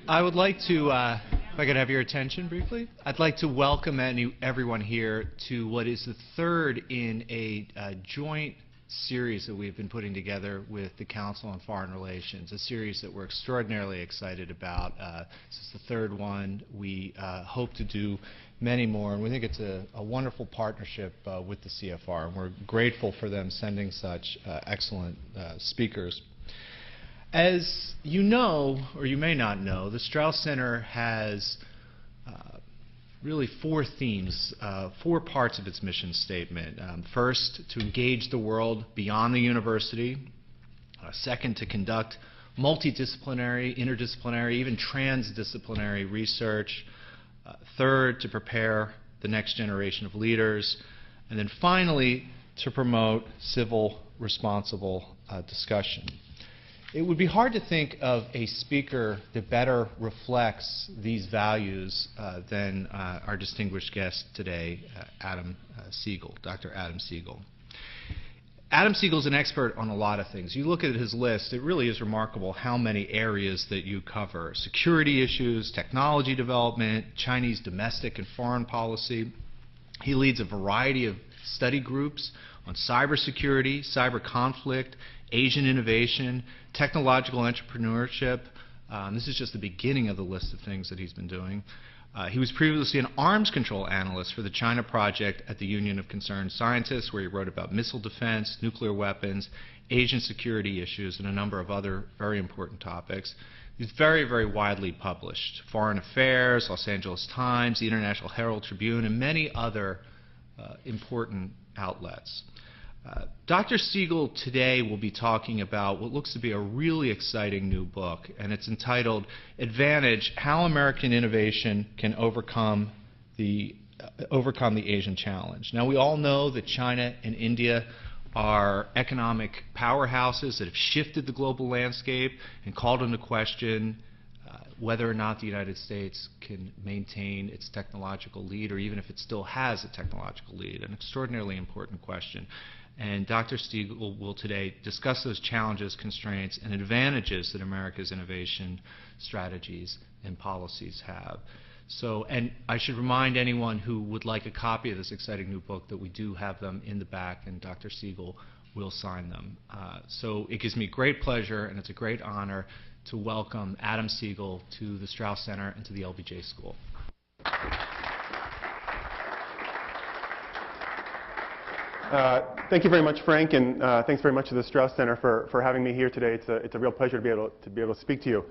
I would like to, if I could have your attention briefly, I'd like to welcome everyone here to what is the third in a joint series that we've been putting together with the Council on Foreign Relations, a series that we're extraordinarily excited about. This is the third one. We hope to do many more, and we think it's a wonderful partnership with the CFR, and we're grateful for them sending such excellent speakers. As you know, or you may not know, the Strauss Center has really four themes, four parts of its mission statement. First, to engage the world beyond the university. Second, to conduct multidisciplinary, interdisciplinary, even transdisciplinary research. Third, to prepare the next generation of leaders. And then finally, to promote civil, responsible discussion. It would be hard to think of a speaker that better reflects these values than our distinguished guest today, Segal, Dr. Adam Segal. Adam Segal is an expert on a lot of things. You look at his list, it really is remarkable how many areas that you cover. Security issues, technology development, Chinese domestic and foreign policy. He leads a variety of study groups on cybersecurity, cyber conflict, Asian innovation, technological entrepreneurship. This is just the beginning of the list of things that he's been doing. He was previously an arms control analyst for the China project at the Union of Concerned Scientists, where he wrote about missile defense, nuclear weapons, Asian security issues, and a number of other very important topics. He's very, very widely published. Foreign Affairs, Los Angeles Times, the International Herald Tribune, and many other important outlets. Dr. Segal today will be talking about what looks to be a really exciting new book, and it's entitled Advantage: How American Innovation Can Overcome the Asian Challenge. Now, we all know that China and India are economic powerhouses that have shifted the global landscape and called into question whether or not the United States can maintain its technological lead, or even if it still has a technological lead, an extraordinarily important question. And Dr. Segal will today discuss those challenges, constraints, and advantages that America's innovation strategies and policies have. So, and I should remind anyone who would like a copy of this exciting new book that we do have them in the back, and Dr. Segal will sign them. So it gives me great pleasure, and it's a great honor to welcome Adam Segal to the Strauss Center and to the LBJ School. Thank you very much, Frank, and thanks very much to the Strauss Center for having me here today. It's a real pleasure to be able to speak to you.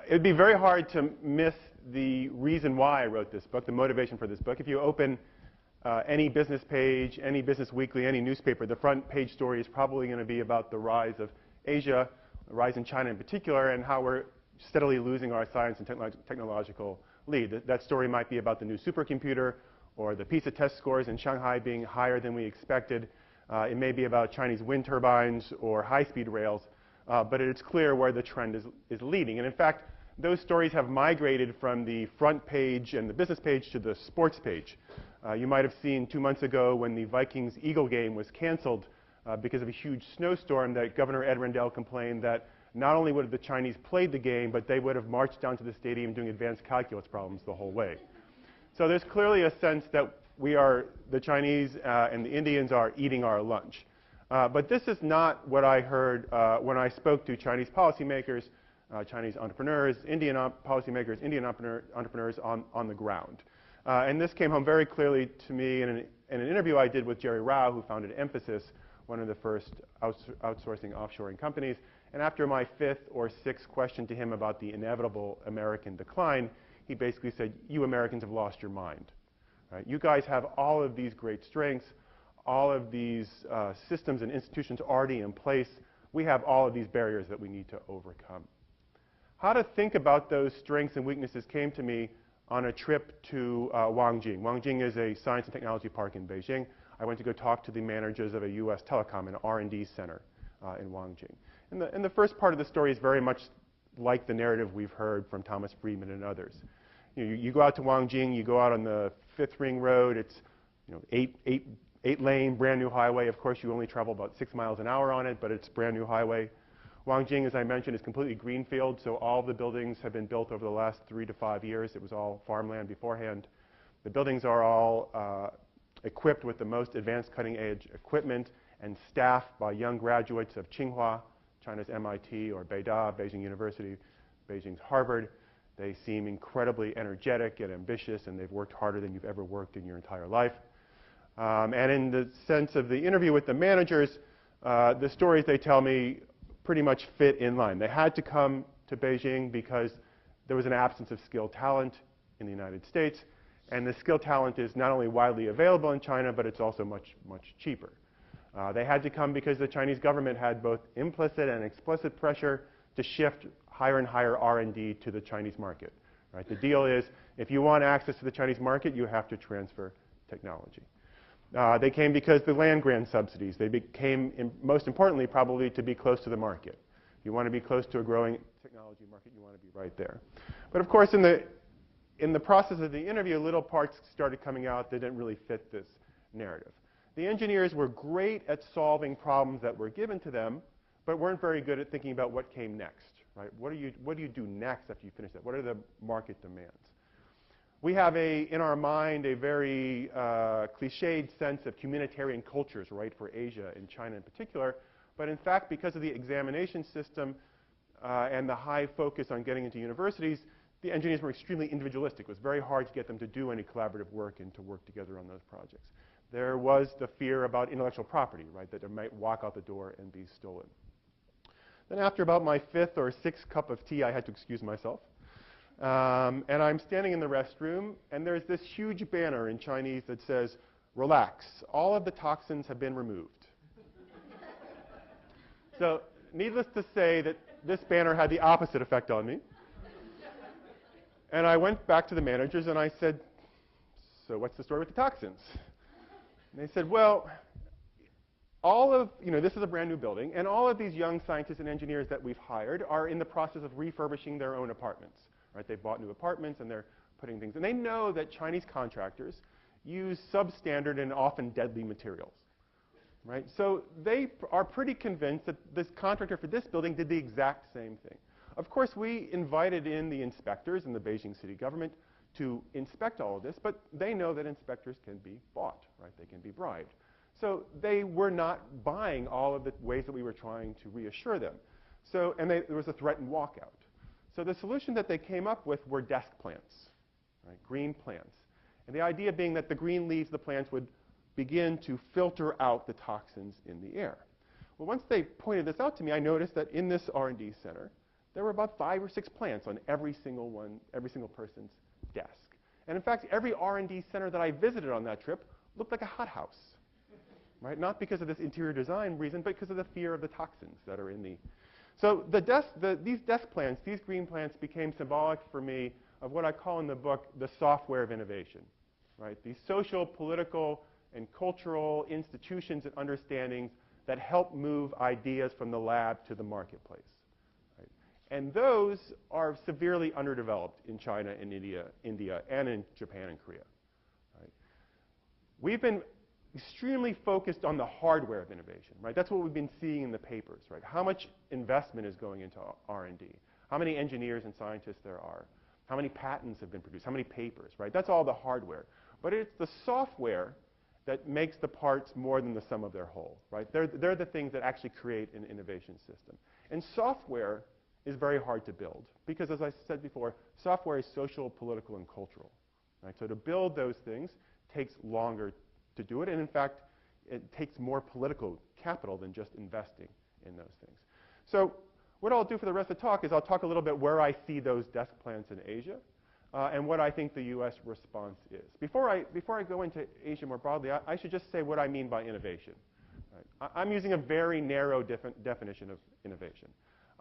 It'd be very hard to miss the reason why I wrote this book, the motivation for this book. If you open any business page, any business weekly, any newspaper, the front page story is probably going to be about the rise of Asia, the rise in China in particular, and how we're steadily losing our science and technological lead. That story might be about the new supercomputer, or the PISA test scores in Shanghai being higher than we expected. It may be about Chinese wind turbines or high-speed rails, but it's clear where the trend is leading. And in fact, those stories have migrated from the front page and the business page to the sports page. You might have seen 2 months ago when the Vikings-Eagle game was canceled because of a huge snowstorm, that Governor Ed Rendell complained that not only would have the Chinese played the game, but they would have marched down to the stadium doing advanced calculus problems the whole way. So there's clearly a sense that the Chinese and the Indians are eating our lunch. But this is not what I heard when I spoke to Chinese policymakers, Chinese entrepreneurs, Indian policymakers, Indian entrepreneurs on the ground. And this came home very clearly to me in an interview I did with Jerry Rao, who founded Emphasis, one of the first outsourcing offshoring companies. And after my fifth or sixth question to him about the inevitable American decline, he basically said, "You Americans have lost your mind. Right? You guys have all of these great strengths, all of these systems and institutions already in place. We have all of these barriers that we need to overcome." How to think about those strengths and weaknesses came to me on a trip to Wang Jing. Wang Jing is a science and technology park in Beijing. I went to go talk to the managers of a US telecom, an R&D center in Wang Jing. And the first part of the story is very much like the narrative we've heard from Thomas Friedman and others. You go out to Wang Jing, you go out on the 5th Ring Road, it's 8-lane, brand new highway. Of course, you only travel about 6 miles an hour on it, but it's brand new highway. Wang Jing, as I mentioned, is completely greenfield, so all of the buildings have been built over the last 3 to 5 years. It was all farmland beforehand. The buildings are all equipped with the most advanced cutting-edge equipment and staffed by young graduates of Tsinghua, China's MIT, or Beida, Beijing University, Beijing's Harvard. They seem incredibly energetic and ambitious, and they've worked harder than you've ever worked in your entire life. And in the sense of the interview with the managers, the stories they tell me pretty much fit in line. They had to come to Beijing because there was an absence of skilled talent in the United States, and the skilled talent is not only widely available in China, but it's also much, much cheaper. They had to come because the Chinese government had both implicit and explicit pressure to shift higher and higher R&D to the Chinese market. Right? The deal is, if you want access to the Chinese market, you have to transfer technology. They came because the land grant subsidies. They became, most importantly, probably to be close to the market. If you want to be close to a growing technology market, you want to be right there. But of course, in the process of the interview, little parts started coming out that didn't really fit this narrative. The engineers were great at solving problems that were given to them, but weren't very good at thinking about what came next. Right? What do you do next after you finish that? What are the market demands? We have in our mind, a very cliched sense of communitarian cultures, right, for Asia and China in particular. But in fact, because of the examination system and the high focus on getting into universities, the engineers were extremely individualistic. It was very hard to get them to do any collaborative work and to work together on those projects. There was the fear about intellectual property, right, that they might walk out the door and be stolen. Then after about my 5th or 6th cup of tea, I had to excuse myself. And I'm standing in the restroom, and there's this huge banner in Chinese that says, "Relax, all of the toxins have been removed." So needless to say that this banner had the opposite effect on me. And I went back to the managers, and I said, "So what's the story with the toxins?" And they said, "Well, this is a brand new building, and all of these young scientists and engineers that we've hired are in the process of refurbishing their own apartments. Right? They bought new apartments, and they're putting things. And they know that Chinese contractors use substandard and often deadly materials. Right? So they are pretty convinced that this contractor for this building did the exact same thing. Of course, we invited in the inspectors and the Beijing city government to inspect all of this, but they know that inspectors can be bought. Right? They can be bribed. So they were not buying all of the ways that we were trying to reassure them. So, and there was a threatened walkout. So the solution that they came up with were desk plants, right? Green plants. And the idea being that the green leaves of the plants would begin to filter out the toxins in the air. Well, once they pointed this out to me, I noticed that in this R&D center, there were about 5 or 6 plants on every single person's desk. And in fact, every R&D center that I visited on that trip looked like a hothouse. Right? Not because of this interior design reason, but because of the fear of the toxins that are in the... So these desk plants, these green plants, became symbolic for me of what I call in the book the software of innovation. Right? These social, political, and cultural institutions and understandings that help move ideas from the lab to the marketplace. Right? And those are severely underdeveloped in China and India and in Japan and Korea. Right? We've been extremely focused on the hardware of innovation, right? That's what we've been seeing in the papers, right? How much investment is going into R&D? How many engineers and scientists there are? How many patents have been produced? How many papers, right? That's all the hardware. But it's the software that makes the parts more than the sum of their whole, right? They're the things that actually create an innovation system. And software is very hard to build because, as I said before, software is social, political, and cultural, right? So to build those things takes longer to do it, and in fact, it takes more political capital than just investing in those things. So what I'll do for the rest of the talk is I'll talk a little bit where I see those desk plants in Asia and what I think the US response is. Before I go into Asia more broadly, I should just say what I mean by innovation. Right? I'm using a very narrow definition of innovation.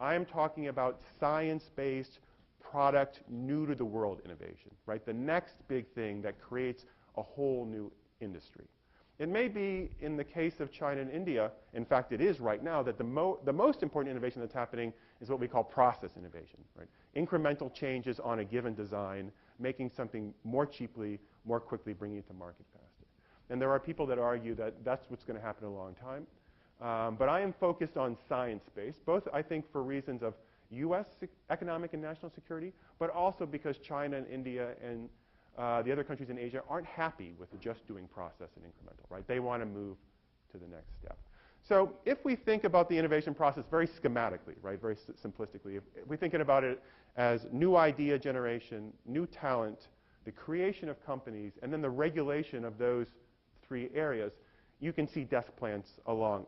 I am talking about science-based product, new to the world innovation, right? The next big thing that creates a whole new industry. It may be in the case of China and India, in fact it is right now, that the most important innovation that's happening is what we call process innovation, right? Incremental changes on a given design, making something more cheaply, more quickly, bringing it to market faster. And there are people that argue that that's what's going to happen in a long time. But I am focused on science-based, both I think for reasons of U.S. economic and national security, but also because China and India and the other countries in Asia aren't happy with the just doing process and incremental, right? They want to move to the next step. So if we think about the innovation process very schematically, right, very simplistically, if we're thinking about it as new idea generation, new talent, the creation of companies, and then the regulation of those three areas, you can see desk plans along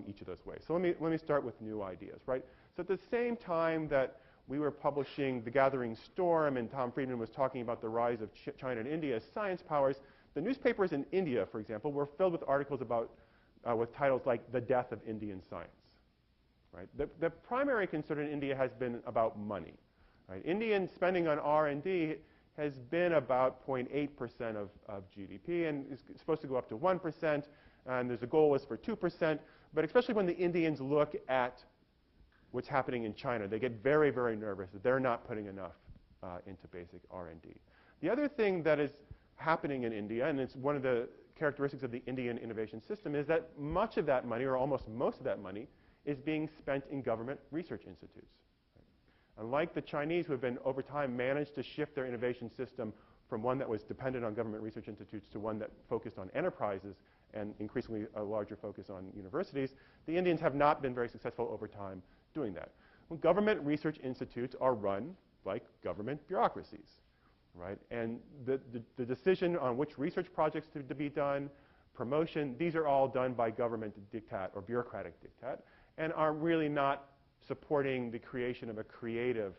each of those ways. So let me start with new ideas, right? So at the same time that we were publishing The Gathering Storm and Tom Friedman was talking about the rise of China and India as science powers, the newspapers in India, for example, were filled with articles about with titles like The Death of Indian Science. Right? The primary concern in India has been about money. Right? Indian spending on R&D has been about 0.8% of GDP and is supposed to go up to 1%, and there's a goal is for 2%, but especially when the Indians look at what's happening in China, they get very, very nervous that they're not putting enough into basic R&D. The other thing that is happening in India, and it's one of the characteristics of the Indian innovation system, is that much of that money, or almost most of that money, is being spent in government research institutes. Right? Unlike the Chinese, who have been, over time, managed to shift their innovation system from one that was dependent on government research institutes to one that focused on enterprises and increasingly a larger focus on universities, the Indians have not been very successful over time doing that. Well, government research institutes are run like government bureaucracies. Right? And the decision on which research projects to be done, promotion, these are all done by government diktat or bureaucratic diktat and are really not supporting the creation of a creative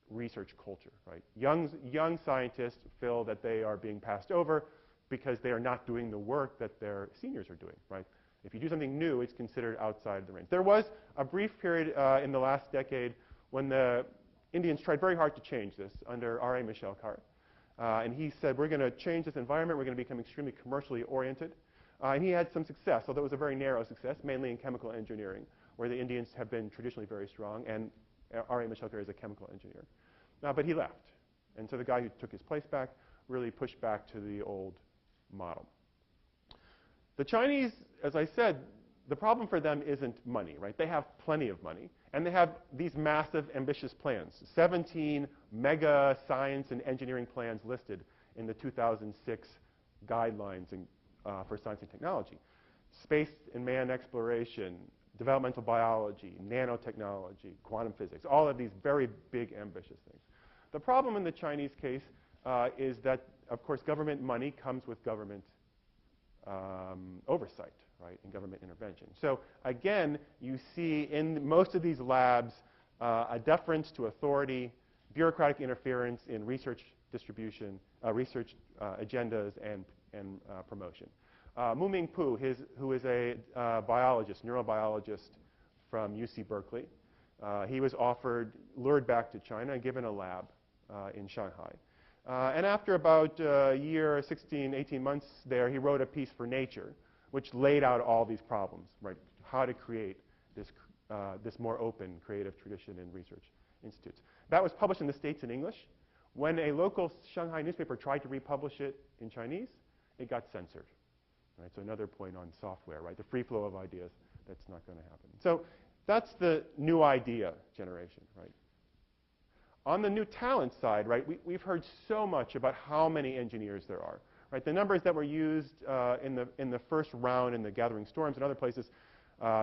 research culture. Right? Young scientists feel that they are being passed over because they are not doing the work that their seniors are doing. Right? If you do something new, it's considered outside the range. There was a brief period in the last decade when the Indians tried very hard to change this under R.A. Michel Carte. And he said, we're going to change this environment. We're going to become extremely commercially oriented. And he had some success, although it was a very narrow success, mainly in chemical engineering, where the Indians have been traditionally very strong. And R.A. Michel Carte is a chemical engineer. But he left. And so the guy who took his place back really pushed back to the old model. The Chinese, as I said, the problem for them isn't money, right? They have plenty of money. And they have these massive, ambitious plans, 17 mega science and engineering plans listed in the 2006 guidelines for science and technology. Space and manned exploration, developmental biology, nanotechnology, quantum physics, all of these very big, ambitious things. The problem in the Chinese case is that, of course, government money comes with government oversight, right, and government intervention. So again, you see in most of these labs a deference to authority, bureaucratic interference in research distribution, research agendas, and promotion. Muming Pu, who is a biologist, neurobiologist from UC Berkeley, he was lured back to China and given a lab in Shanghai. And after about a year, 16, 18 months there, he wrote a piece for Nature, which laid out all these problems, right? How to create this more open, creative tradition in research institutes. That was published in the States in English. When a local Shanghai newspaper tried to republish it in Chinese, it got censored. Right? So another point on software, right? The free flow of ideas, that's not going to happen. So that's the new idea generation, right? On the new talent side, right, we've heard so much about how many engineers there are. Right? The numbers that were used in the first round in the Gathering Storms and other places,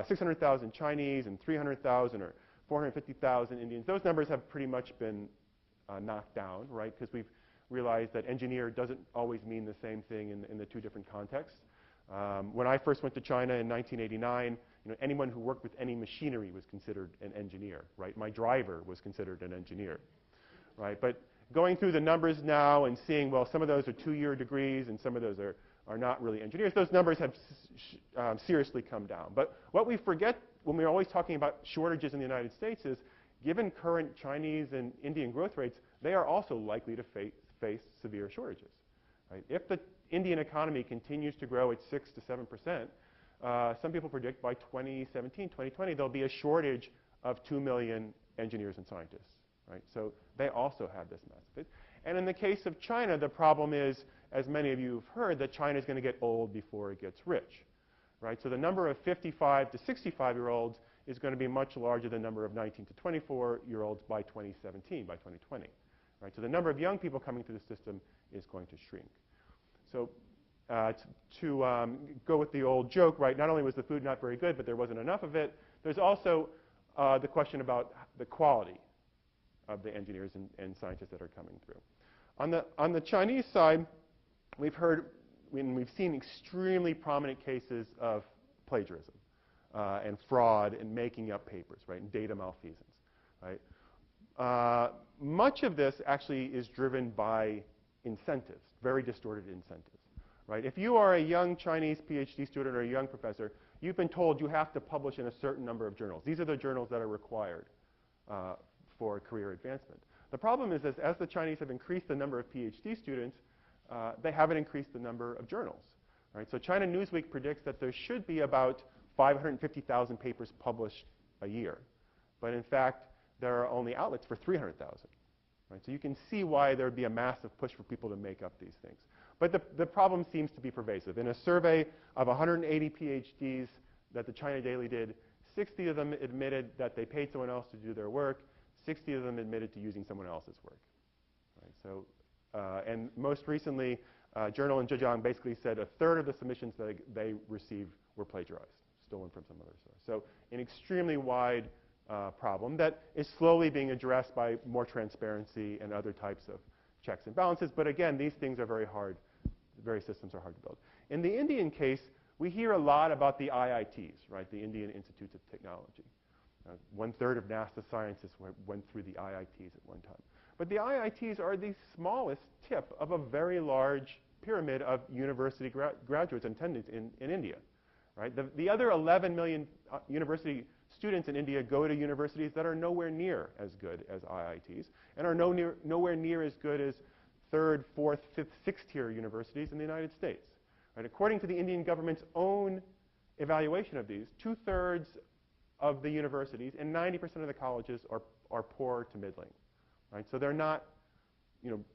600,000 Chinese and 300,000 or 450,000 Indians, those numbers have pretty much been knocked down, right? Because we've realized that engineer doesn't always mean the same thing in the two different contexts. When I first went to China in 1989, anyone who worked with any machinery was considered an engineer, right? My driver was considered an engineer, right? But going through the numbers now and seeing, well, some of those are 2-year degrees and some of those are not really engineers, those numbers have seriously come down. But what we forget when we're always talking about shortages in the United States is, given current Chinese and Indian growth rates, they are also likely to face severe shortages. Right? If the Indian economy continues to grow at 6 to 7%, some people predict by 2017, 2020, there'll be a shortage of 2 million engineers and scientists. Right? So they also have this massive. And in the case of China, the problem is, as many of you have heard, that China is going to get old before it gets rich. right? So the number of 55 to 65-year-olds is going to be much larger than the number of 19 to 24-year-olds by 2017, by 2020, right? So the number of young people coming through the system is going to shrink. So to go with the old joke, right, not only was the food not very good, but there wasn't enough of it, there's also the question about the quality of the engineers and scientists that are coming through. On the Chinese side, we've seen extremely prominent cases of plagiarism and fraud and making up papers, right, and data malfeasance, right? Much of this actually is driven by incentives, very distorted incentives, right? If you are a young Chinese PhD student or a young professor, you've been told you have to publish in a certain number of journals. These are the journals that are required for career advancement. The problem is as the Chinese have increased the number of PhD students, they haven't increased the number of journals, right? So China Newsweek predicts that there should be about 550,000 papers published a year. But in fact, there are only outlets for 300,000. Right? So you can see why there would be a massive push for people to make up these things. But the problem seems to be pervasive. In a survey of 180 PhDs that the China Daily did, 60 of them admitted that they paid someone else to do their work. 60 of them admitted to using someone else's work. Right? So, and most recently, a journal in Zhejiang basically said a third of the submissions that they received were plagiarized, stolen from some other source. So an extremely wide problem that is slowly being addressed by more transparency and other types of checks and balances. But again, these things are very hard. Various systems are hard to build. In the Indian case, we hear a lot about the IITs, right, the Indian Institutes of Technology. 1/3 of NASA scientists went through the IITs at one time. But the IITs are the smallest tip of a very large pyramid of university graduates and attendants in India. Right? The other 11 million university students in India go to universities that are nowhere near as good as IITs and are nowhere near as good as 3rd, 4th, 5th, 6th tier universities in the United States. Right? According to the Indian government's own evaluation of these, 2/3 of the universities and 90% of the colleges are poor to middling. Right? So they're not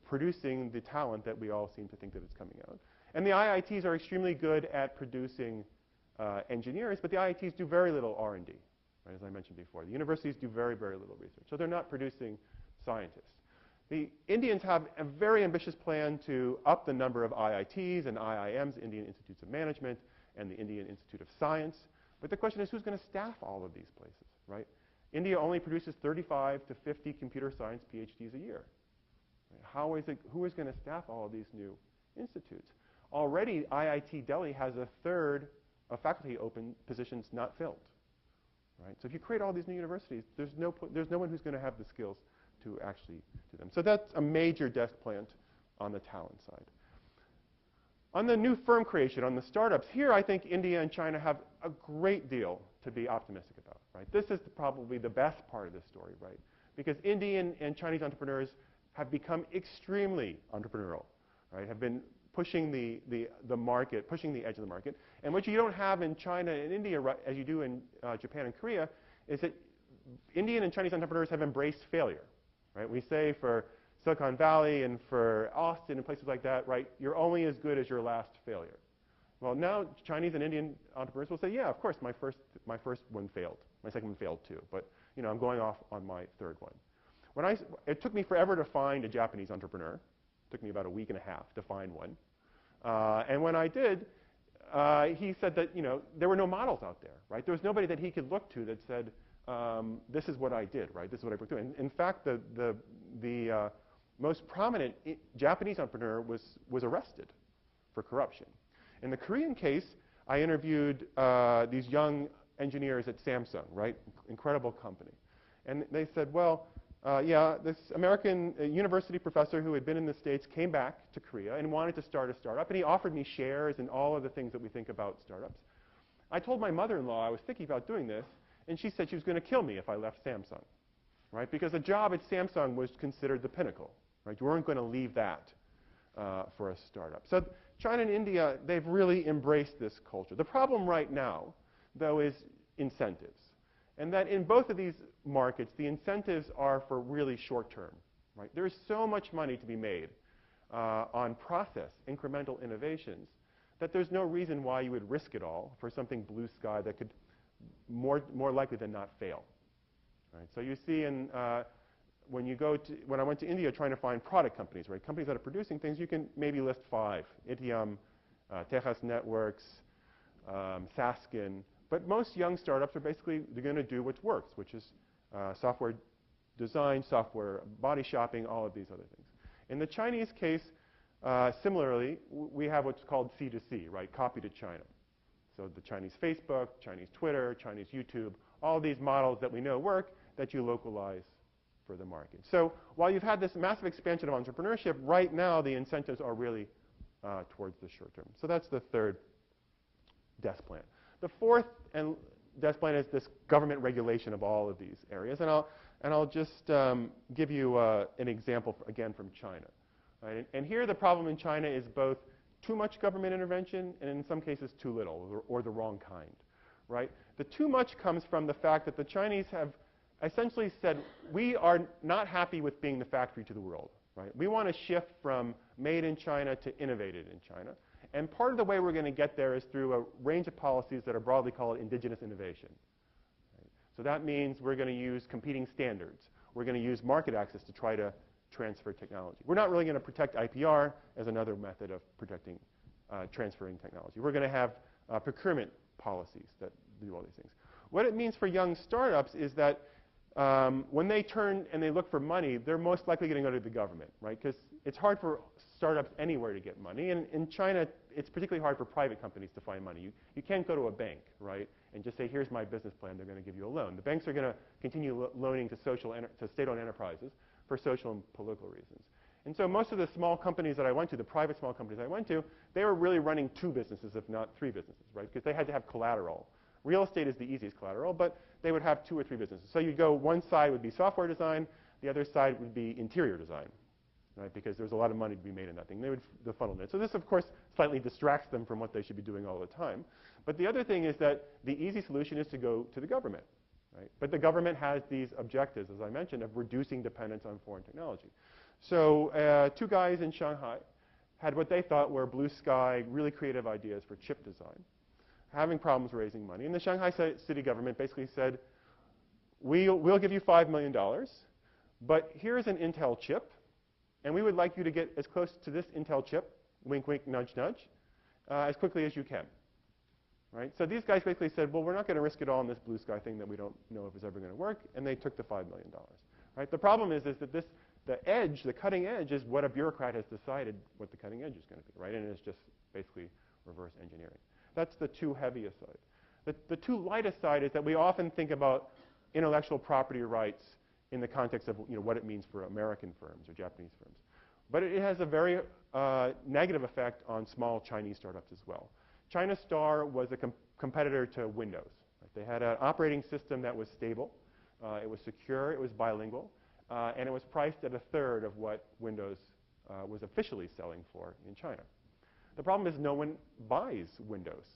producing the talent that we all seem to think that is coming out. And the IITs are extremely good at producing engineers, but the IITs do very little R&D, right, as I mentioned before. The universities do very, very little research. So they're not producing scientists. The Indians have a very ambitious plan to up the number of IITs and IIMs, Indian Institutes of Management, and the Indian Institute of Science. But the question is, who's going to staff all of these places, right? India only produces 35 to 50 computer science PhDs a year. Right? Who is going to staff all of these new institutes? Already, IIT Delhi has 1/3 of faculty open positions not filled. Right? So if you create all these new universities, there's no one who's going to have the skills to actually do them. So that's a major desk plant on the talent side. On the new firm creation, on the startups, here I think India and China have a great deal to be optimistic about. Right? This is probably the best part of this story, right? Because Indian and Chinese entrepreneurs have become extremely entrepreneurial, right? Have been pushing the market, pushing the edge of the market. And what you don't have in China and India, as you do in Japan and Korea, is that Indian and Chinese entrepreneurs have embraced failure. Right? We say for Silicon Valley and for Austin and places like that, right, you're only as good as your last failure. Well, now Chinese and Indian entrepreneurs will say, yeah, of course, my first one failed. My second one failed too. But I'm going off on my third one. It took me forever to find a Japanese entrepreneur. It took me about a week and a half to find one. And when I did, he said that there were no models out there. Right? There was nobody that he could look to that said, this is what I did. Right? This is what I broke through. And in fact, the most prominent Japanese entrepreneur was arrested for corruption. In the Korean case, I interviewed these young engineers at Samsung, right? Incredible company. And they said, well, yeah, this American university professor who had been in the States came back to Korea and wanted to start a startup. And he offered me shares and all of the things that we think about startups. I told my mother-in-law I was thinking about doing this, and she said she was going to kill me if I left Samsung, right? Because a job at Samsung was considered the pinnacle, right? You weren't going to leave that for a startup. So China and India, they've really embraced this culture. The problem right now, though, is incentives. And that in both of these markets, the incentives are for really short term. Right? There is so much money to be made on process, incremental innovations, that there's no reason why you would risk it all for something blue sky that could more likely than not fail. Right? So you see when I went to India trying to find product companies, right? Companies that are producing things, you can maybe list 5. Itium, Tejas Networks, Saskin. But most young startups are basically, they're going to do what works, which is software design, software body shopping, all of these other things. In the Chinese case, similarly, we have what's called C2C, right? Copy to China. So the Chinese Facebook, Chinese Twitter, Chinese YouTube, all these models that we know work that you localize for the market. So while you've had this massive expansion of entrepreneurship, right now the incentives are really towards the short term. So that's the third desk plan. The fourth desk plan is this government regulation of all of these areas. And I'll just give you an example, again, from China. Right? And here the problem in China is both too much government intervention and in some cases too little, or the wrong kind. Right? The too much comes from the fact that the Chinese have essentially said, we are not happy with being the factory to the world. Right? We want to shift from made in China to innovated in China. And part of the way we're going to get there is through a range of policies that are broadly called indigenous innovation. Right? So that means we're going to use competing standards. We're going to use market access to try to transfer technology. We're not really going to protect IPR as another method of protecting, transferring technology. We're going to have procurement policies that do all these things. What it means for young startups is that when they turn and they look for money, they're most likely going to go to the government, right? Because it's hard for startups anywhere to get money. And in China, it's particularly hard for private companies to find money. You can't go to a bank, right, and just say, here's my business plan. They're going to give you a loan. The banks are going to continue loaning to state-owned enterprises for social and political reasons. And so most of the small companies that I went to, the private small companies I went to, they were really running 2 businesses, if not 3 businesses, right? Because they had to have collateral. Real estate is the easiest collateral, but they would have 2 or 3 businesses. So you'd go, one side would be software design, the other side would be interior design, right? Because there's a lot of money to be made in that thing. They would funnel it. So this, of course, slightly distracts them from what they should be doing all the time. But the other thing is that the easy solution is to go to the government, right? But the government has these objectives, as I mentioned, of reducing dependence on foreign technology. So 2 guys in Shanghai had what they thought were blue sky, really creative ideas for chip design, having problems raising money. And the Shanghai city government basically said, we'll give you $5 million, but here's an Intel chip, and we would like you to get as close to this Intel chip, wink, wink, nudge, nudge, as quickly as you can. Right? So these guys basically said, well, we're not going to risk it all on this blue sky thing that we don't know if it's ever going to work, and they took the $5 million. Right? The problem is that the cutting edge is what a bureaucrat has decided what the cutting edge is going to be, right? And it's just basically reverse engineering. That's the too heaviest side. The too lightest side is that we often think about intellectual property rights in the context of what it means for American firms or Japanese firms. But it has a very negative effect on small Chinese startups as well. China Star was a competitor to Windows. Right? They had an operating system that was stable. It was secure. It was bilingual. And it was priced at 1/3 of what Windows was officially selling for in China. The problem is no one buys Windows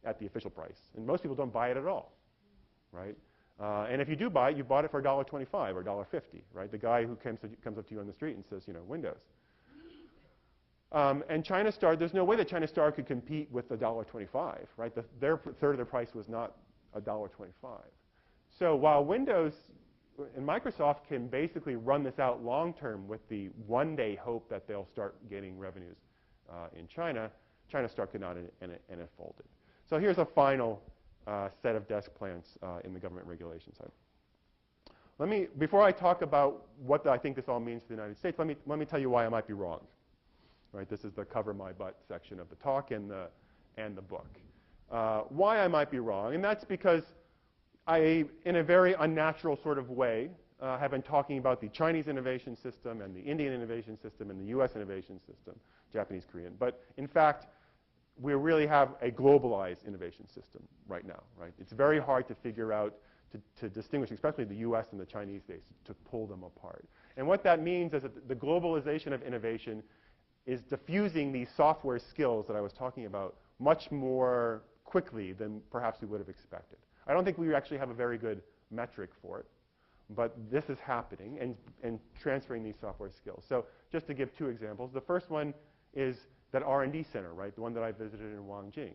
at the official price. And most people don't buy it at all. Right? And if you do buy it, you bought it for $1.25 or $1.50. Right? The guy who comes up to you on the street and says, Windows. And China Star, there's no way that China Star could compete with $1.25, right? Their 1/3 of their price was not $1.25. So while Windows and Microsoft can basically run this out long term with the one-day hope that they'll start getting revenues in China, China Star could not, and it folded. So here's a final set of desk plans in the government regulation side. Before I talk about what I think this all means for the United States, let me tell you why I might be wrong. Right, this is the cover my butt section of the talk and the book. Why I might be wrong, and that's because I, in a very unnatural sort of way, have been talking about the Chinese innovation system and the Indian innovation system and the US innovation system, Japanese, Korean. But in fact, we really have a globalized innovation system right now. Right? It's very hard to figure out, to distinguish, especially the US and the Chinese days, to pull them apart. And what that means is that the globalization of innovation is diffusing these software skills that I was talking about much more quickly than perhaps we would have expected. I don't think we actually have a very good metric for it, but this is happening and transferring these software skills. So just to give 2 examples, the first one is that R&D center, right, the one that I visited in Wang Jing.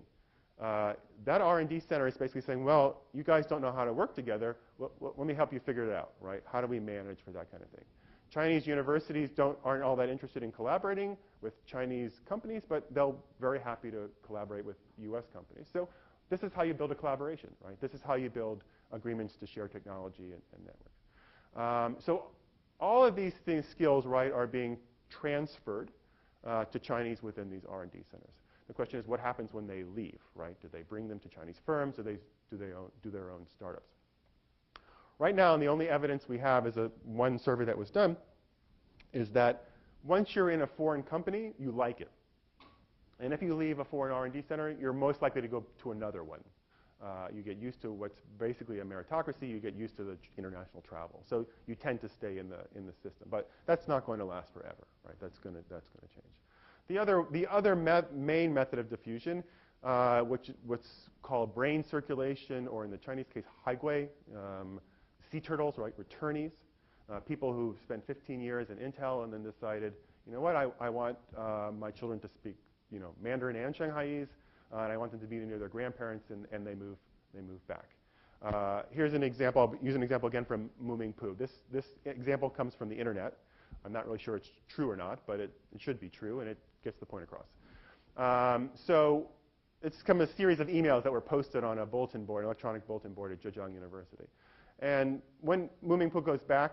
That R&D center is basically saying, well, you guys don't know how to work together. Let me help you figure it out, right? How do we manage for that kind of thing? Chinese universities aren't all that interested in collaborating with Chinese companies, but they're very happy to collaborate with US companies. So this is how you build a collaboration, right? This is how you build agreements to share technology and network. So all of these skills, right, are being transferred to Chinese within these R&D centers. The question is, what happens when they leave, right? Do they bring them to Chinese firms, or do they do their own startups? Right now, and the only evidence we have is one survey that was done, is that once you're in a foreign company, you like it. And if you leave a foreign R&D center, you're most likely to go to another one. You get used to what's basically a meritocracy. You get used to the international travel. So you tend to stay in the system. But that's not going to last forever, right? That's going to change. The other main method of diffusion, what's called brain circulation, or in the Chinese case, haigui, sea turtles, right, returnees, people who spent 15 years in Intel and then decided, you know what, I want my children to speak, Mandarin and Shanghaiese, and I want them to be near their grandparents, and they move back. Here's an example. I'll use an example again from Muming Pu. This example comes from the internet. I'm not really sure it's true or not, but it should be true, and it gets the point across. So it's come a series of emails that were posted on a bulletin board, electronic bulletin board at Zhejiang University. And when Muming Pu goes back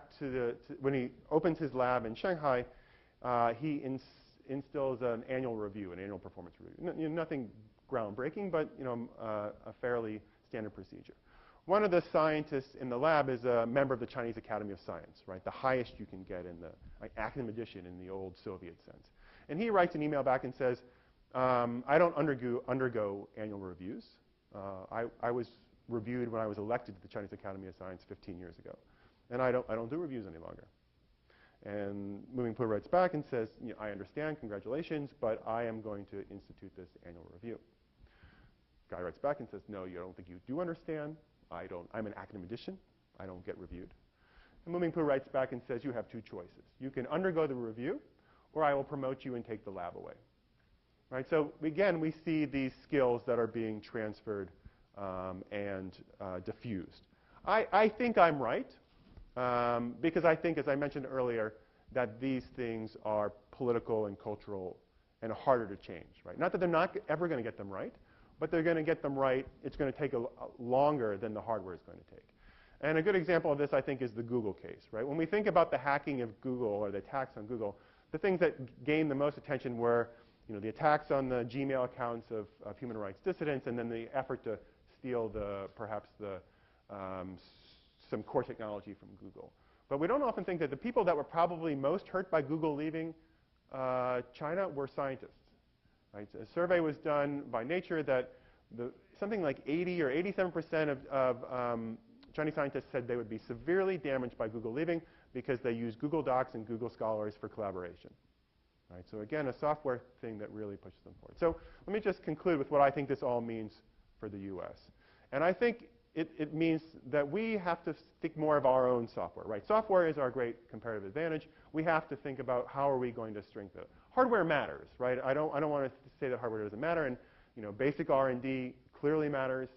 when he opens his lab in Shanghai, he instills an annual review, an annual performance review. Nothing groundbreaking, but a fairly standard procedure. One of the scientists in the lab is a member of the Chinese Academy of Science, right? The highest you can get in the academician in the old Soviet sense. And he writes an email back and says, I don't undergo annual reviews. I was reviewed when I was elected to the Chinese Academy of Science 15 years ago. And I don't do reviews any longer. And Muming Pu writes back and says, I understand, congratulations, but I am going to institute this annual review. Guy writes back and says, no, you don't think you do understand. I'm an academician. I don't get reviewed. And Muming Pu writes back and says, you have two choices. You can undergo the review, or I will promote you and take the lab away. Right? So again, we see these skills that are being transferred and diffused. I think I'm right, because I think, as I mentioned earlier, that these things are political and cultural and harder to change. Right? Not that they're not ever going to get them right, but they're going to get them right. It's going to take longer than the hardware is going to take. And a good example of this, I think, is the Google case. Right? When we think about the hacking of Google or the attacks on Google, the things that gained the most attention were the attacks on the Gmail accounts of human rights dissidents, and then the effort to steal perhaps some core technology from Google. But we don't often think that the people that were probably most hurt by Google leaving China were scientists. Right? A survey was done by Nature that something like 80 or 87% of Chinese scientists said they would be severely damaged by Google leaving because they use Google Docs and Google Scholars for collaboration. Right? So again, a software thing that really pushes them forward. So let me just conclude with what I think this all means for the US. And I think it means that we have to think more of our own software. Right? Software is our great comparative advantage. We have to think about how are we going to strengthen it. Hardware matters. Right? I don't want to say that hardware doesn't matter. And basic R&D clearly matters.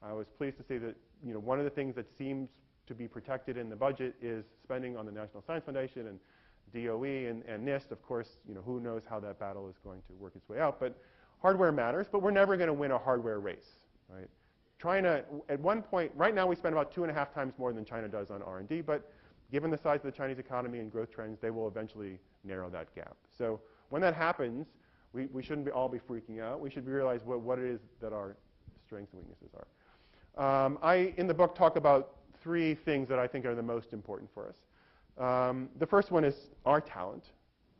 I was pleased to see that one of the things that seems to be protected in the budget is spending on the National Science Foundation and DOE and NIST. Of course, who knows how that battle is going to work its way out. But hardware matters, but we're never going to win a hardware race. Right? China, at one point, right now we spend about 2.5 times more than China does on R&D, but given the size of the Chinese economy and growth trends, they will eventually narrow that gap. So when that happens, we shouldn't all be freaking out. We should realize what it is that our strengths and weaknesses are. I, in the book, talk about 3 things that I think are the most important for us. The first one is our talent.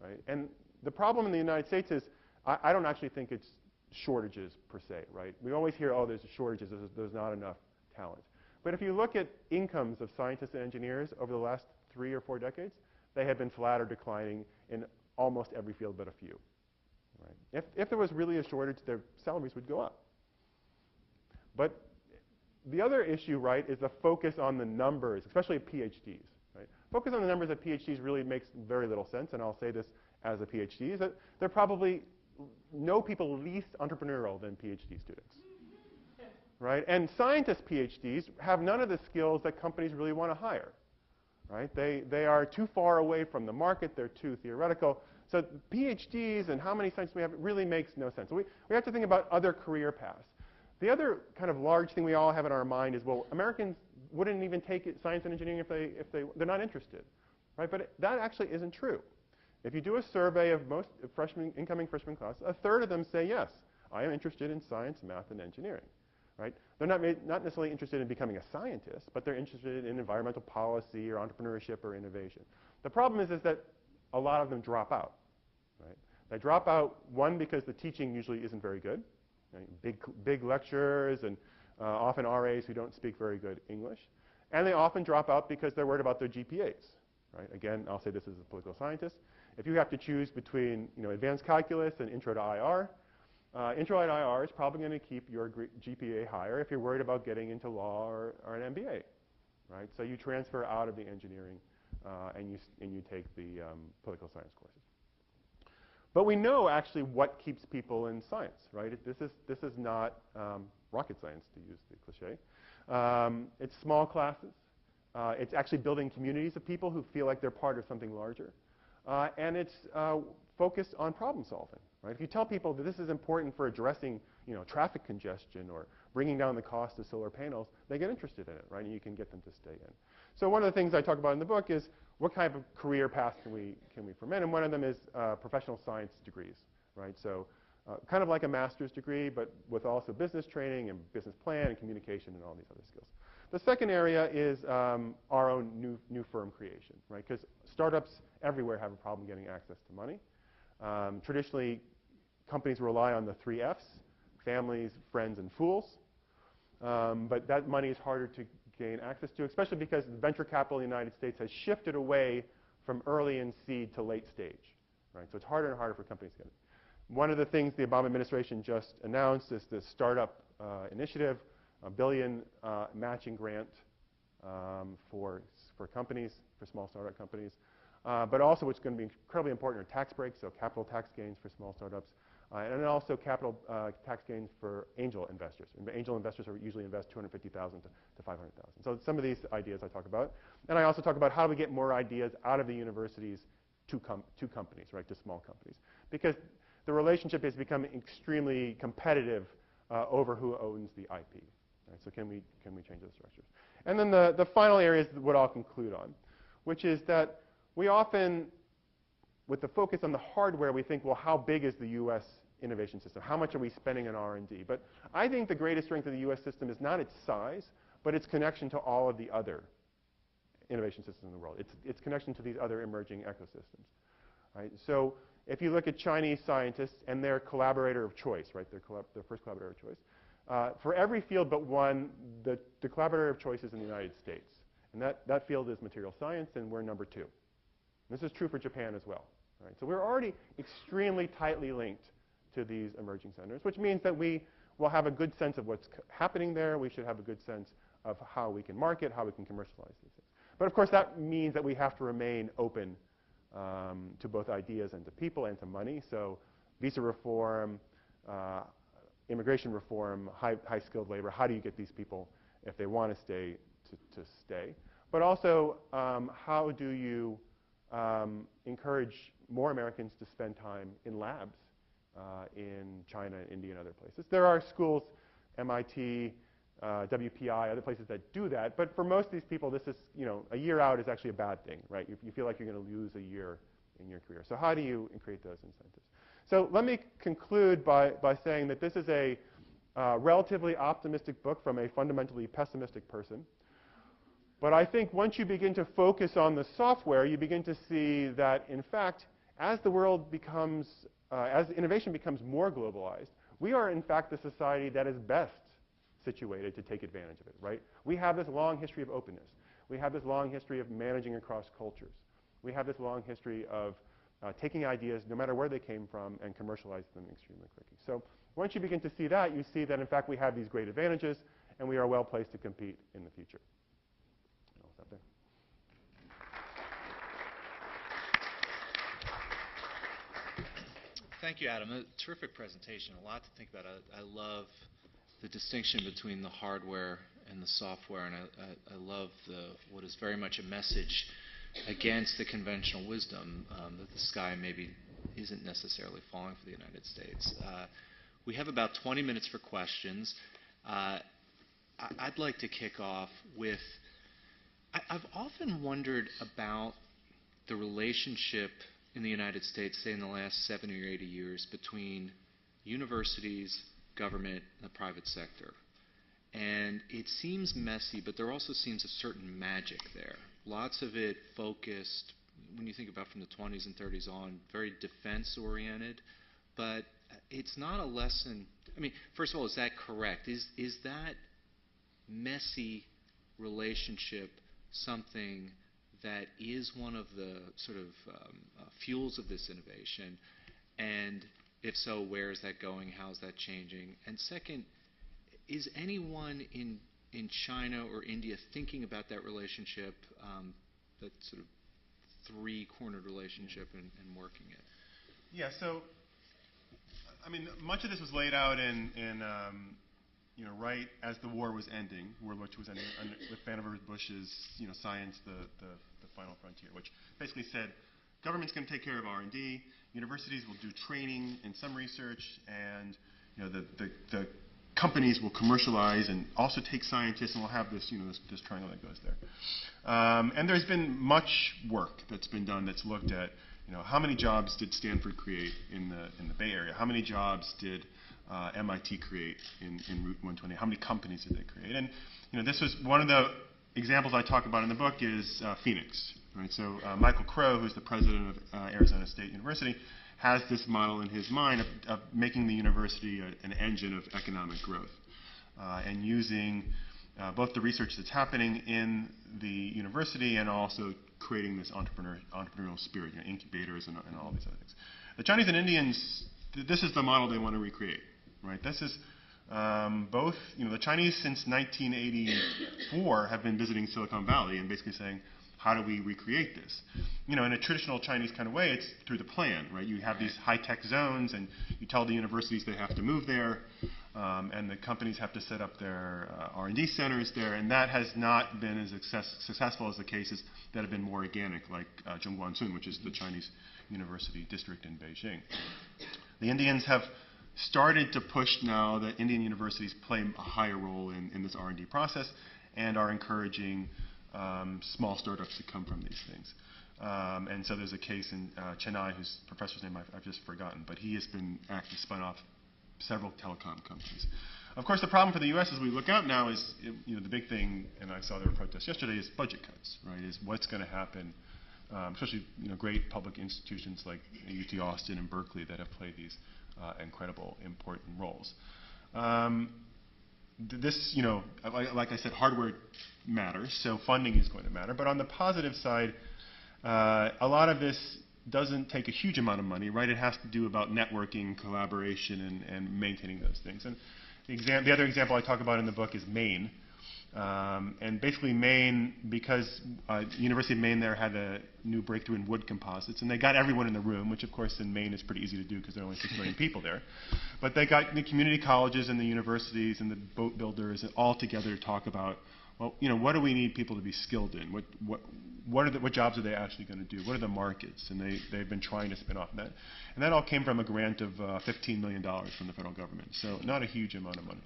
Right? And the problem in the United States is I don't actually think it's shortages per se. Right? We always hear, oh, there's shortages, there's not enough talent. But if you look at incomes of scientists and engineers over the last 3 or 4 decades, they have been flat or declining in almost every field but a few. Right? If there was really a shortage, their salaries would go up. But the other issue, right, is the focus on the numbers, especially at PhDs. Right? Focus on the numbers at PhDs really makes very little sense, and I'll say this as a PhD, is that they're probably know people least entrepreneurial than PhD students. Right? And scientist PhDs have none of the skills that companies really want to hire. Right? They are too far away from the market. They're too theoretical. So PhDs and how many scientists we have really makes no sense. So we have to think about other career paths. The other kind of large thing we all have in our mind is, well, Americans wouldn't even take science and engineering if they're not interested. Right? But that actually isn't true. If you do a survey of most incoming freshman class, a third of them say, yes, I am interested in science, math, and engineering. Right? They're not necessarily interested in becoming a scientist, but they're interested in environmental policy or entrepreneurship or innovation. The problem is that a lot of them drop out. Right? They drop out, one, because the teaching usually isn't very good. Right? Big lectures and often RAs who don't speak very good English. And they often drop out because they're worried about their GPAs. Right? Again, I'll say this as a political scientist. If you have to choose between advanced calculus and intro to IR, intro to IR is probably going to keep your GPA higher if you're worried about getting into law or an MBA. Right? So you transfer out of the engineering and you take the political science courses. But we know actually what keeps people in science. Right? This is not rocket science, to use the cliche. It's small classes. It's actually building communities of people who feel like they're part of something larger. And it's focused on problem solving. Right? If you tell people that this is important for addressing traffic congestion or bringing down the cost of solar panels, they get interested in it, right? And you can get them to stay in. So one of the things I talk about in the book is what kind of career path can we permit? And one of them is professional science degrees. Right? So kind of like a master's degree, but with also business training and business plan and communication and all these other skills. The second area is our own new firm creation, right? Because startups everywhere have a problem getting access to money. Traditionally, companies rely on the 3 Fs, families, friends, and fools. But that money is harder to gain access to, especially because venture capital in the United States has shifted away from early and seed to late stage. Right? So it's harder and harder for companies to get it. One of the things the Obama administration just announced is the startup initiative, $1 billion matching grant for companies, for small startup companies. But also what's going to be incredibly important are tax breaks, so capital tax gains for small startups, and then also capital tax gains for angel investors. And angel investors usually invest $250,000 to $500,000. So some of these ideas I talk about. And I also talk about how do we get more ideas out of the universities to companies, right, to small companies. Because the relationship is becoming extremely competitive over who owns the IP. Right? So can we change those structures? And then the final area is what I'll conclude on, which is that we often, with the focus on the hardware, we think, well, how big is the U.S. innovation system? How much are we spending on R&D? But I think the greatest strength of the U.S. system is not its size, but its connection to all of the other innovation systems in the world. Its connection to these other emerging ecosystems. Right? So if you look at Chinese scientists and their collaborator of choice, right, their first collaborator of choice, for every field but one, the collaborator of choice is in the United States. And that field is material science, and we're number 2. This is true for Japan as well. Right? So we're already extremely tightly linked to these emerging centers, which means that we will have a good sense of what's happening there. We should have a good sense of how we can market, how we can commercialize these things. But of course, that means that we have to remain open to both ideas and to people and to money. So visa reform, immigration reform, high-skilled labor, how do you get these people, if they want to stay, to stay? But also, how do you encourage more Americans to spend time in labs in China, India, and other places? There are schools, MIT, WPI, other places that do that. But for most of these people, this is, a year out is actually a bad thing, right? You feel like you're going to lose a year in your career. So how do you create those incentives? So let me conclude by saying that this is a relatively optimistic book from a fundamentally pessimistic person. But I think once you begin to focus on the software, you begin to see that, in fact, as the world becomes, as innovation becomes more globalized, we are, in fact, the society that is best situated to take advantage of it, right? We have this long history of openness. We have this long history of managing across cultures. We have this long history of taking ideas, no matter where they came from, and commercializing them extremely quickly. So once you begin to see that, you see that, in fact, we have these great advantages, and we are well placed to compete in the future. I'll stop there. Thank you, Adam. A terrific presentation. A lot to think about. I love the distinction between the hardware and the software, and I love what is very much a message against the conventional wisdom that the sky maybe isn't necessarily falling for the United States. We have about 20 minutes for questions. I'd like to kick off with, I've often wondered about the relationship in the United States, say in the last 70 or 80 years, between universities, government, and the private sector. And it seems messy, but there also seems a certain magic there. Lots of it focused, when you think about from the 20s and 30s on, very defense-oriented. But it's not a lesson. I mean, first of all, is that correct? Is that messy relationship something that is one of the sort of fuels of this innovation? And if so, where is that going? How is that changing? And second, is anyone in China or India thinking about that relationship, that sort of three-cornered relationship, and working it? Yeah, so, I mean, much of this was laid out in right as the war was ending, which was ending with Vannevar Bush's, Science, the Final Frontier, which basically said, government's going to take care of R&D, universities will do training and some research, and the companies will commercialize and also take scientists, and we'll have this, this triangle that goes there. And there's been much work that's been done that's looked at, how many jobs did Stanford create in the Bay Area? How many jobs did MIT create in Route 120? How many companies did they create? And this was one of the examples I talk about in the book is Phoenix. Right? So Michael Crow, who's the president of Arizona State University, has this model in his mind of making the university an engine of economic growth, and using both the research that's happening in the university and also creating this entrepreneurial spirit, incubators and all these other things. The Chinese and Indians, this is the model they want to recreate. Right? This is both, the Chinese since 1984 have been visiting Silicon Valley and basically saying, how do we recreate this? In a traditional Chinese kind of way, it's through the plan, right? You have these high-tech zones, and you tell the universities they have to move there, and the companies have to set up their R&D centers there, and that has not been as successful as the cases that have been more organic, like Zhongguancun, which is the Chinese university district in Beijing. The Indians have started to push now that Indian universities play a higher role in this R&D process and are encouraging small startups to come from these things. And so there's a case in Chennai, whose professor's name I've just forgotten, but he has been actually spun off several telecom companies. Of course, the problem for the U.S. as we look out now is, the big thing, and I saw there were protests yesterday, is budget cuts, right? Is what's going to happen, especially great public institutions like UT Austin and Berkeley that have played these incredible, important roles. This, like I said, hardware matters, so funding is going to matter. But on the positive side, a lot of this doesn't take a huge amount of money, right? It has to do about networking, collaboration, and maintaining those things. And the other example I talk about in the book is Maine. And basically Maine, because the University of Maine there had a new breakthrough in wood composites, and they got everyone in the room, which of course in Maine is pretty easy to do because there are only 6 million people there. But they got the community colleges and the universities and the boat builders all together to talk about, well, what do we need people to be skilled in? What jobs are they actually going to do? What are the markets? And they've been trying to spin off that. And that all came from a grant of $15 million from the federal government. So not a huge amount of money.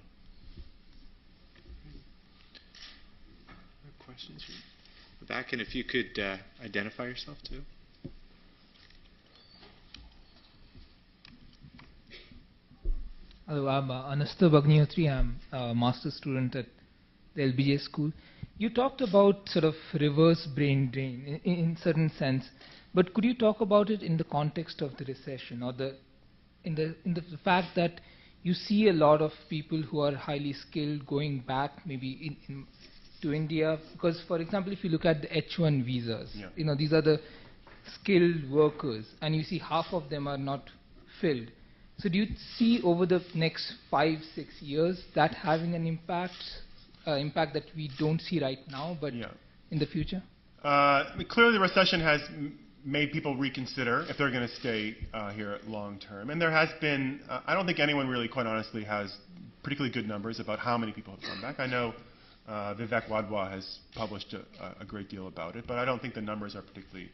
Questions? Back, and if you could identify yourself too. Hello, I'm Anasta Bagniotri. I'm a master's student at the LBJ school. You talked about sort of reverse brain drain in certain sense, but could you talk about it in the context of the recession, or in the fact that you see a lot of people who are highly skilled going back maybe to India? Because, for example, if you look at the H-1 visas, yeah. These are the skilled workers, and you see half of them are not filled. So do you see over the next 5-6 years that having an impact that we don't see right now, but in the future? Clearly the recession has made people reconsider if they're going to stay here long term. And there has been, I don't think anyone really, quite honestly, has particularly good numbers about how many people have come back. I know Vivek Wadhwa has published a great deal about it, but I don't think the numbers are particularly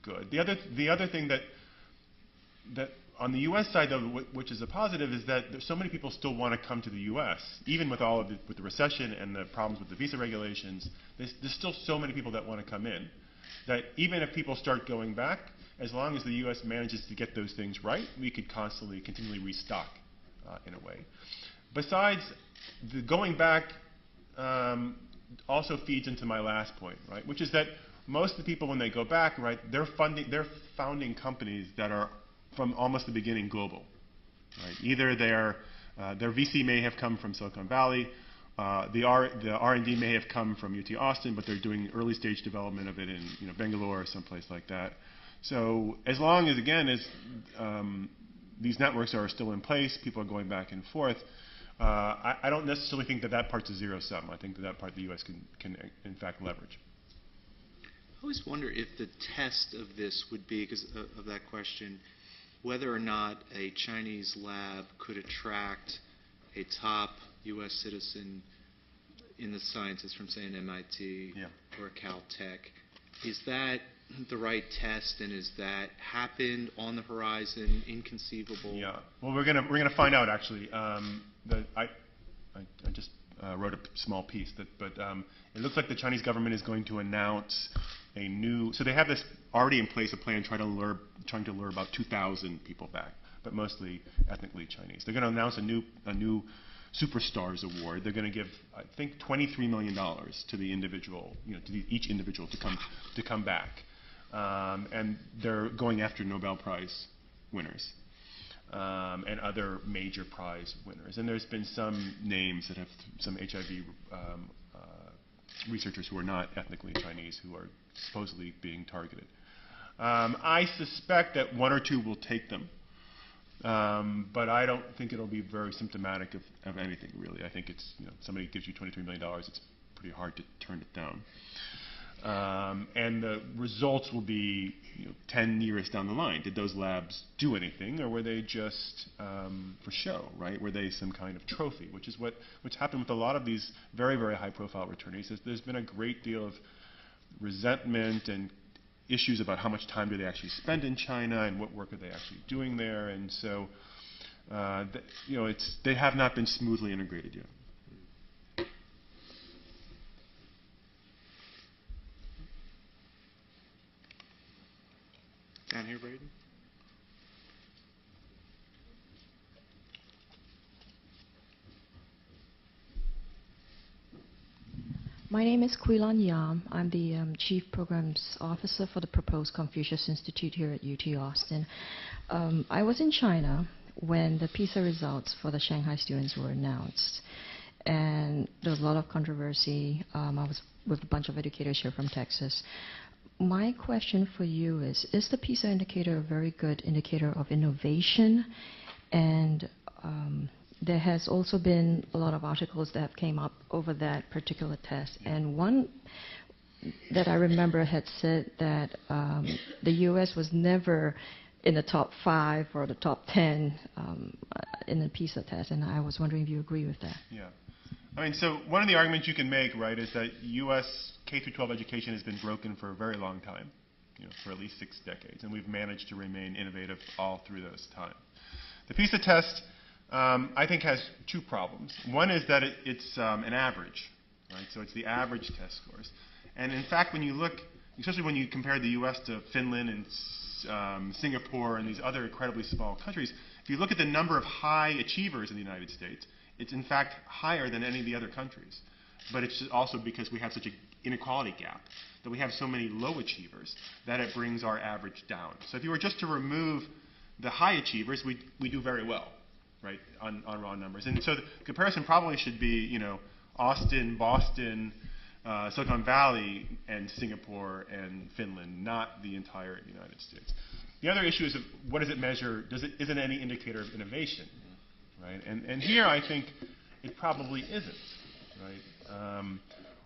good. The other thing that on the U.S. side, though, which is a positive, is that there's so many people still want to come to the U.S., even with all of with the recession and the problems with the visa regulations. There's still so many people that want to come in, that even if people start going back, as long as the U.S. manages to get those things right, we could continually restock in a way. Besides, the going back also feeds into my last point, right, which is that most of the people, when they go back, right, they're founding companies that are from almost the beginning global, right? Either their VC may have come from Silicon Valley, the R&D may have come from UT Austin, but they're doing early stage development of it in Bangalore or someplace like that. So as long as, again, as these networks are still in place, people are going back and forth, I don't necessarily think that part's a zero sum. I think that part the U.S. can in fact leverage. I always wonder if the test of this would be, because of that question, whether or not a Chinese lab could attract a top U.S. citizen in the sciences from, say, an MIT or Caltech. Is that the right test, and is that happened on the horizon, inconceivable? Yeah. Well, we're gonna find out, actually. I just wrote a small piece, but it looks like the Chinese government is going to announce a new. So they have this already in place, a plan trying to lure about 2,000 people back, but mostly ethnically Chinese. They're going to announce a new Superstars Award. They're going to give, I think, $23 million to the individual, each individual to come back, and they're going after Nobel Prize winners. And other major prize winners. And there's been some names that have some HIV researchers who are not ethnically Chinese who are supposedly being targeted. I suspect that one or two will take them, but I don't think it'll be very symptomatic of anything, really. I think it's, somebody gives you $23 million, it's pretty hard to turn it down. And the results will be 10 years down the line. Did those labs do anything, or were they just for show, right? Were they some kind of trophy, which is what's happened with a lot of these very, very high-profile returnees. There's been a great deal of resentment and issues about how much time do they actually spend in China and what work are they actually doing there, and so they have not been smoothly integrated yet. Down here, Braden. My name is Quilan Yam. I'm the Chief Programs Officer for the proposed Confucius Institute here at UT Austin. I was in China when the PISA results for the Shanghai students were announced. And there was a lot of controversy. I was with a bunch of educators here from Texas. My question for you is the PISA indicator a very good indicator of innovation? And there has also been a lot of articles that have came up over that particular test. And one that I remember had said that the U.S. was never in the top 5 or the top 10 in the PISA test. And I was wondering if you agree with that. Yeah. I mean, so one of the arguments you can make, right, is that U.S. K-12 education has been broken for a very long time, for at least 6 decades, and we've managed to remain innovative all through those times. The PISA test, I think, has 2 problems. One is that it's an average, right? So it's the average test scores. And in fact, when you look, especially when you compare the U.S. to Finland and Singapore and these other incredibly small countries, if you look at the number of high achievers in the United States, it's in fact higher than any of the other countries. But it's also because we have such an inequality gap, that we have so many low achievers, that it brings our average down. So if you were just to remove the high achievers, we do very well, right, on raw numbers. And so the comparison probably should be, Austin, Boston, Silicon Valley, and Singapore and Finland, not the entire United States. The other issue is, what does it measure? Is it any indicator of innovation? Right? And here I think it probably isn't. Right?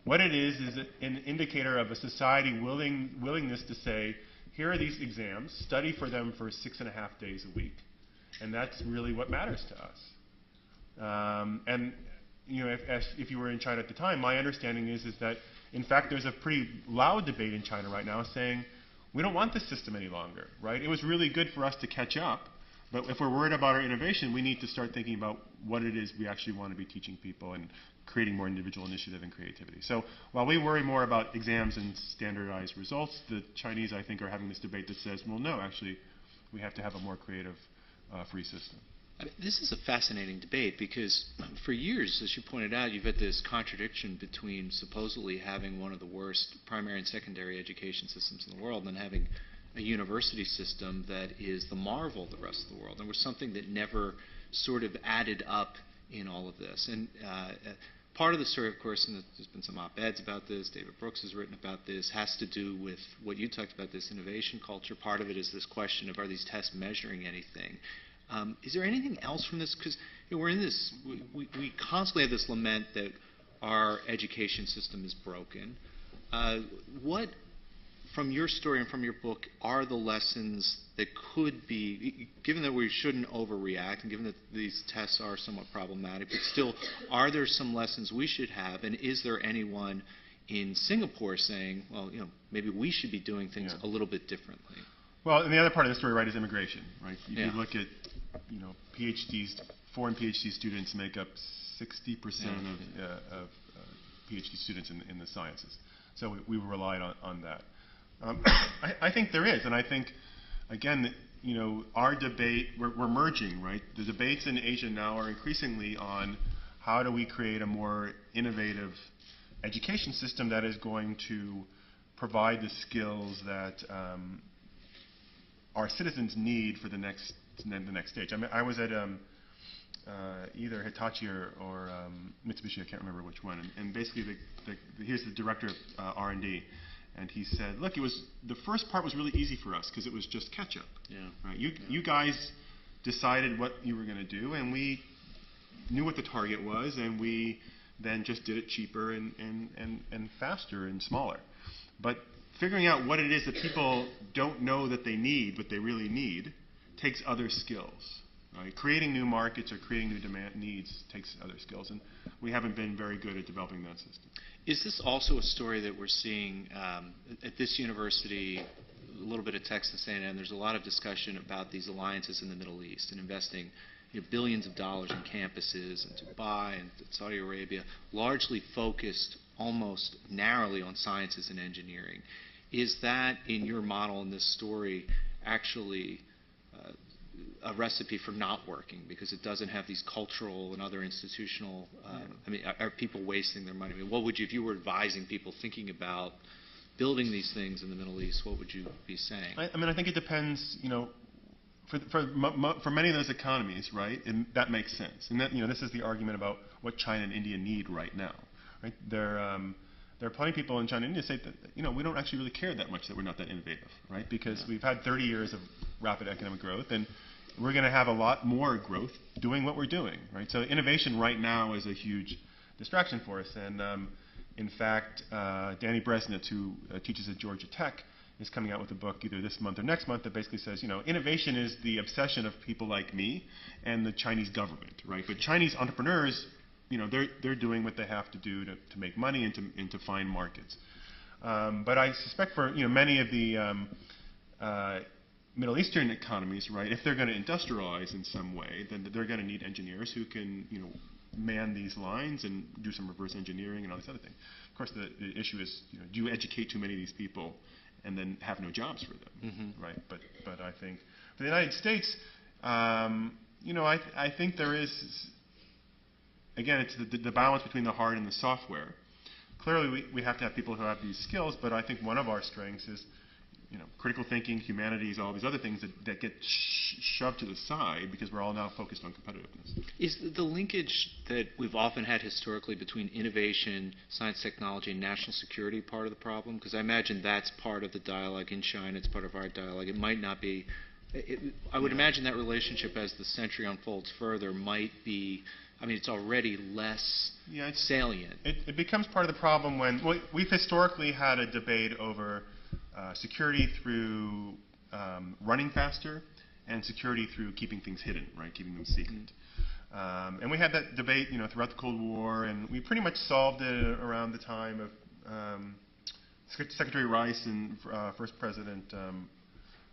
What it is an indicator of a society willingness to say, here are these exams, study for them for 6.5 days a week, and that's really what matters to us. And you know, if you were in China at the time, my understanding is that, in fact, there's a pretty loud debate in China right now saying, we don't want this system any longer, right? It was really good for us to catch up, but if we're worried about our innovation, we need to start thinking about what it is we actually want to be teaching people and creating more individual initiative and creativity. So while we worry more about exams and standardized results, the Chinese, I think, are having this debate that says, well, no, actually, we have to have a more creative, free system. I mean, this is a fascinating debate because for years, as you pointed out, you've had this contradiction between supposedly having one of the worst primary and secondary education systems in the world and then having a university system that is the marvel of the rest of the world. There was something that never sort of added up in all of this. And part of the story, of course, and there's been some op-eds about this, David Brooks has written about this, has to do with what you talked about, this innovation culture. Part of it is this question of, are these tests measuring anything? Is there anything else from this? Because we're in this, we constantly have this lament that our education system is broken. What, from your story and from your book, are the lessons that could be, given that we shouldn't overreact and given that these tests are somewhat problematic, but still, are there some lessons we should have? And is there anyone in Singapore saying, well, you know, maybe we should be doing things a little bit differently? Well, and the other part of the story, right, is immigration, right? If you look at, you know, PhDs, foreign PhD students make up 60% of PhD students in the sciences. So we relied on that. I think there is, and I think, again, you know, our debate, we're merging, right? The debates in Asia now are increasingly on how do we create a more innovative education system that is going to provide the skills that our citizens need for the next stage. I mean, I was at either Hitachi or Mitsubishi, I can't remember which one, and basically here's the director of R&D, and he said, look, the first part was really easy for us because it was just catch up. Yeah. Right? You guys decided what you were going to do, and we knew what the target was, and we then just did it cheaper and faster and smaller. But figuring out what it is that people don't know that they need, but they really need, takes other skills. Right? Creating new markets or creating new demand needs takes other skills, and we haven't been very good at developing that system. Is this also a story that we're seeing at this university? A little bit of Texas A&M. There's a lot of discussion about these alliances in the Middle East and investing, you know, billions of dollars in campuses in Dubai and Saudi Arabia, largely focused almost narrowly on sciences and engineering. Is that, in your model in this story, actually a recipe for not working because it doesn't have these cultural and other institutional, I mean, are people wasting their money? I mean, what would you, if you were advising people thinking about building these things in the Middle East, what would you be saying? I mean, I think it depends, you know, for many of those economies, right, and that makes sense. And that, you know, this is the argument about what China and India need right now, right? There are plenty of people in China and India say that, you know, we don't actually really care that much that we're not that innovative, right? Because we've had 30 years of rapid economic growth, and we're going to have a lot more growth doing what we're doing, right? So innovation right now is a huge distraction for us. And in fact, Danny Bresnitz, who teaches at Georgia Tech, is coming out with a book either this month or next month that basically says, you know, innovation is the obsession of people like me and the Chinese government, right? But Chinese entrepreneurs, you know, they're doing what they have to do to make money and to find markets. But I suspect for, you know, many of the Middle Eastern economies, right, if they're going to industrialize in some way, then they're going to need engineers who can, you know, man these lines and do some reverse engineering and all these other things. Of course, the issue is, you know, do you educate too many of these people and then have no jobs for them, right? But I think for the United States, you know, I think there is, again, it's the balance between the hard and the software. Clearly, we have to have people who have these skills, but I think one of our strengths is, you know, critical thinking, humanities, all these other things that get shoved to the side because we're all now focused on competitiveness. Is the linkage that we've often had historically between innovation, science, technology, and national security part of the problem? Because I imagine that's part of the dialogue in China. It's part of our dialogue. It might not be. I would imagine that relationship, as the century unfolds further, might be. I mean, it's already less salient. It becomes part of the problem when we've historically had a debate over security through running faster, and security through keeping things hidden, right, keeping them secret. And we had that debate, throughout the Cold War, and we pretty much solved it around the time of Secretary Rice and First President,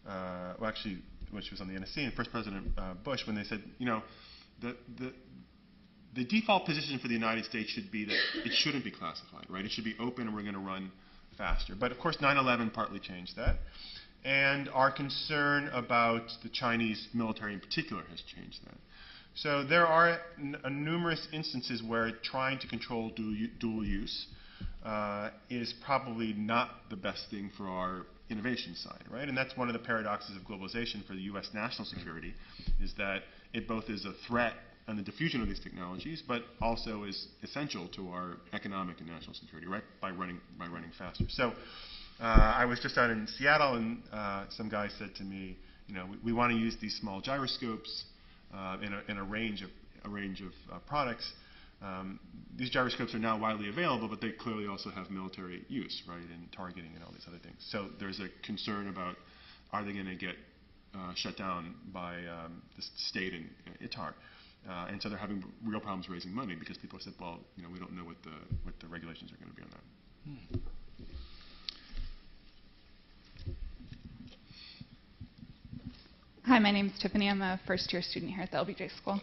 well, actually, when she was on the NSC, and First President Bush, when they said, the default position for the United States should be that it shouldn't be classified, right? It should be open, and we're going to run faster. But of course, 9/11 partly changed that, and our concern about the Chinese military in particular has changed that. So there are numerous instances where trying to control dual use is probably not the best thing for our innovation side, right? And that's one of the paradoxes of globalization for the U.S. national security, is that it both is a threat on the diffusion of these technologies, but also is essential to our economic and national security, right? By running faster. So I was just out in Seattle, and some guy said to me, we want to use these small gyroscopes in a range of products. These gyroscopes are now widely available, but they clearly also have military use, right, in targeting and all these other things. So there's a concern about, are they going to get shut down by the state in ITAR? And so they're having real problems raising money because people have said, well, we don't know what the regulations are going to be on that. Hi, my name is Tiffany. I'm a first-year student here at the LBJ School.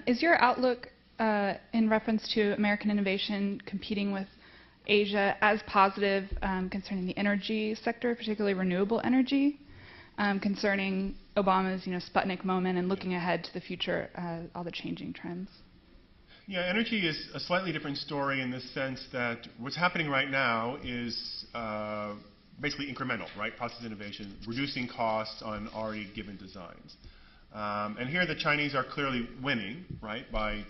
Is your outlook in reference to American innovation competing with Asia as positive concerning the energy sector, particularly renewable energy, concerning Obama's Sputnik moment and looking ahead to the future, all the changing trends? Yeah, energy is a slightly different story in the sense that what's happening right now is basically incremental, right? Process innovation, reducing costs on already given designs. And here the Chinese are clearly winning, right, by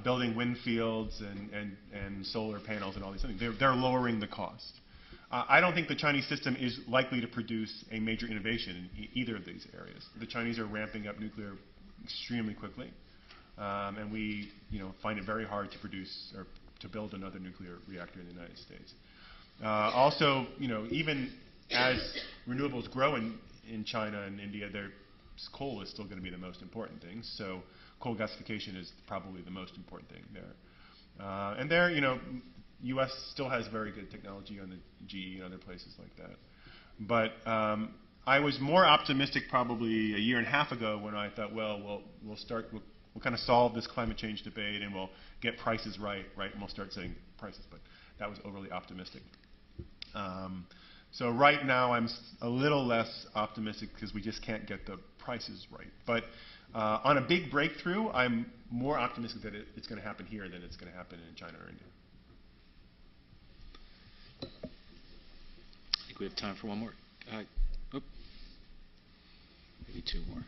building wind fields and solar panels and all these things. They're lowering the cost. I don't think the Chinese system is likely to produce a major innovation in either of these areas. The Chinese are ramping up nuclear extremely quickly, and we find it very hard to produce or to build another nuclear reactor in the United States. Also, even as renewables grow in China and India, coal is still going to be the most important thing. So coal gasification is probably the most important thing there. And there, U.S. still has very good technology on the GE and other places like that. But I was more optimistic probably a year and a half ago when I thought, well, we'll kind of solve this climate change debate and we'll get prices right, and we'll start setting prices. But that was overly optimistic. So right now I'm a little less optimistic because we just can't get the prices right. But on a big breakthrough, I'm more optimistic that it's going to happen here than it's going to happen in China or India. I think we have time for one more. Maybe two more.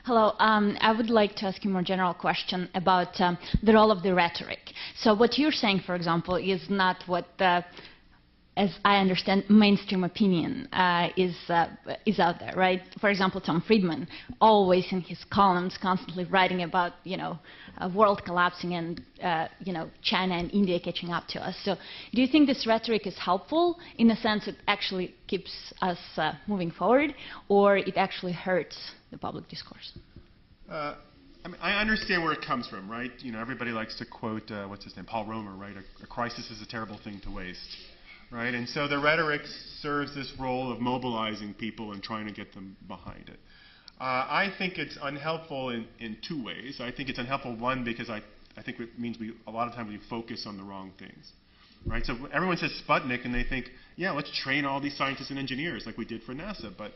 Hello. I would like to ask you a more general question about the role of the rhetoric. So what you're saying, for example, is not what, as I understand, mainstream opinion is out there, right? For example, Tom Friedman, always in his columns, constantly writing about, a world collapsing and, China and India catching up to us. So do you think this rhetoric is helpful in the sense it actually keeps us moving forward, or it actually hurts the public discourse? I understand where it comes from, right? Everybody likes to quote, what's his name, Paul Romer, right? A crisis is a terrible thing to waste, right? And so the rhetoric serves this role of mobilizing people and trying to get them behind it. I think it's unhelpful in two ways. I think it's unhelpful, one, because I think it means a lot of times we focus on the wrong things, right? So everyone says Sputnik, and they think, yeah, let's train all these scientists and engineers like we did for NASA. But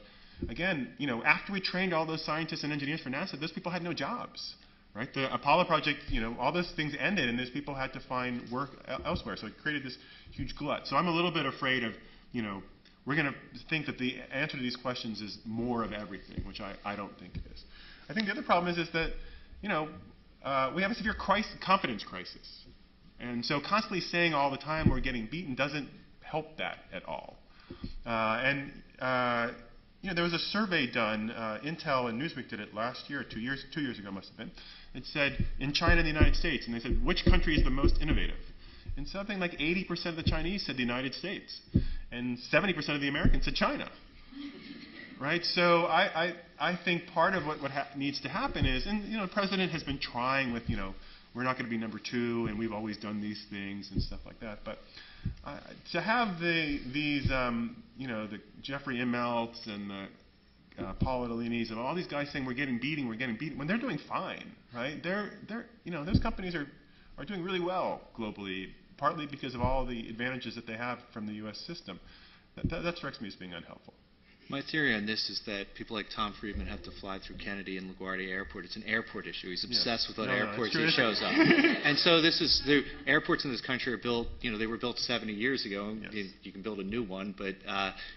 again, after we trained all those scientists and engineers for NASA, those people had no jobs, right? The Apollo project, all those things ended, and those people had to find work elsewhere. So it created this huge glut. So I'm a little bit afraid of, we're going to think that the answer to these questions is more of everything, which I don't think it is. I think the other problem is that, we have a severe confidence crisis. And so constantly saying all the time we're getting beaten doesn't help that at all. There was a survey done, Intel and Newsweek did it last year, 2 years ago must have been. It said, in China and the United States, and they said, which country is the most innovative? And something like 80% of the Chinese said the United States, and 70% of the Americans said China. Right? So I think part of what needs to happen is, and the president has been trying with, we're not going to be number 2, and we've always done these things and stuff like that. But to have the Jeffrey Immelts and the Paul Italinis and all these guys saying we're getting beaten, when they're doing fine, right? Those companies are doing really well globally, partly because of all the advantages that they have from the U.S. system. That strikes me as being unhelpful. My theory on this is that people like Tom Friedman have to fly through Kennedy and LaGuardia Airport. It's an airport issue. He's obsessed with what airports he shows up. And so the airports in this country are built, they were built 70 years ago. Yes. You can build a new one, but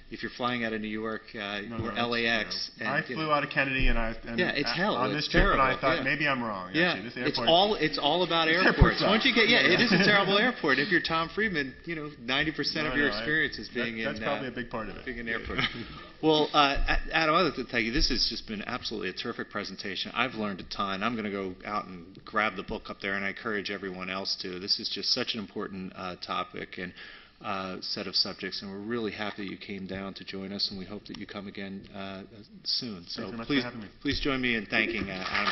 if you're flying out of New York or LAX. And, I flew out of Kennedy it's hell. On this trip, and I thought maybe I'm wrong. Actually. This airport, it's all about airports. Once you get, it is a terrible airport. If you're Tom Friedman, 90% of your experience is being that's probably a big part of it. Being an airport. Well, Adam, I'd like to thank you. This has just been absolutely a terrific presentation. I've learned a ton. I'm going to go out and grab the book up there, and I encourage everyone else to. This is just such an important topic and set of subjects, and we're really happy you came down to join us, and we hope that you come again soon. So please join me in thanking Adam.